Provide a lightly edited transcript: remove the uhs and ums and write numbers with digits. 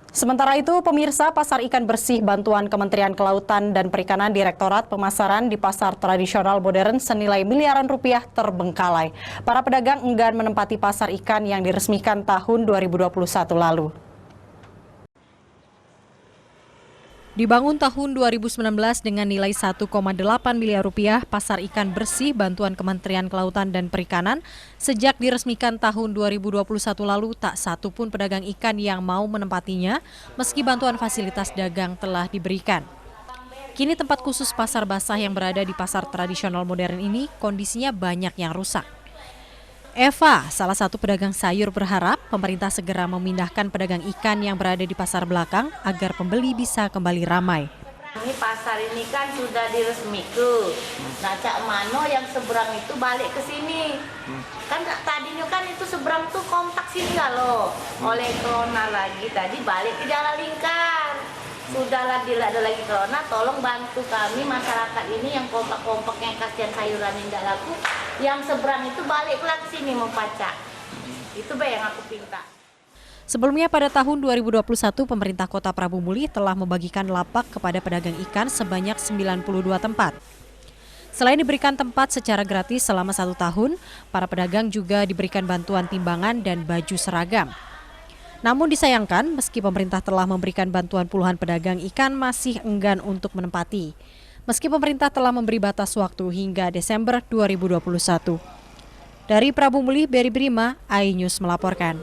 Sementara itu, pemirsa, pasar ikan bersih bantuan Kementerian Kelautan dan Perikanan Direktorat Pemasaran di pasar tradisional modern senilai miliaran rupiah terbengkalai. Para pedagang enggan menempati pasar ikan yang diresmikan tahun 2021 lalu. Dibangun tahun 2019 dengan nilai 1,8 miliar rupiah, pasar ikan bersih bantuan Kementerian Kelautan dan Perikanan sejak diresmikan tahun 2021 lalu tak satu pun pedagang ikan yang mau menempatinya meski bantuan fasilitas dagang telah diberikan. Kini tempat khusus pasar basah yang berada di pasar tradisional modern ini kondisinya banyak yang rusak. Eva, salah satu pedagang sayur, berharap pemerintah segera memindahkan pedagang ikan yang berada di pasar belakang agar pembeli bisa kembali ramai. Ini pasar ini kan sudah diresmikan. Nah, Cak Mano yang seberang itu balik ke sini. Kan tadinya kan itu seberang tuh kompak sini kalau oleh corona lagi tadi balik ke Jalan Lingkar. Sudahlah, tidak ada lagi corona, tolong bantu kami masyarakat ini yang kompak-kompak yang kasihan sayuran yang tidak laku, yang seberang itu balik ke sini mau pacak. Itu yang aku minta. Sebelumnya pada tahun 2021, pemerintah Kota Prabu Muli telah membagikan lapak kepada pedagang ikan sebanyak 92 tempat. Selain diberikan tempat secara gratis selama 1 tahun, para pedagang juga diberikan bantuan timbangan dan baju seragam. Namun disayangkan, meski pemerintah telah memberikan bantuan, puluhan pedagang ikan masih enggan untuk menempati. Meski pemerintah telah memberi batas waktu hingga Desember 2021. Dari Prabu Muli, Beri Brima, iNews melaporkan.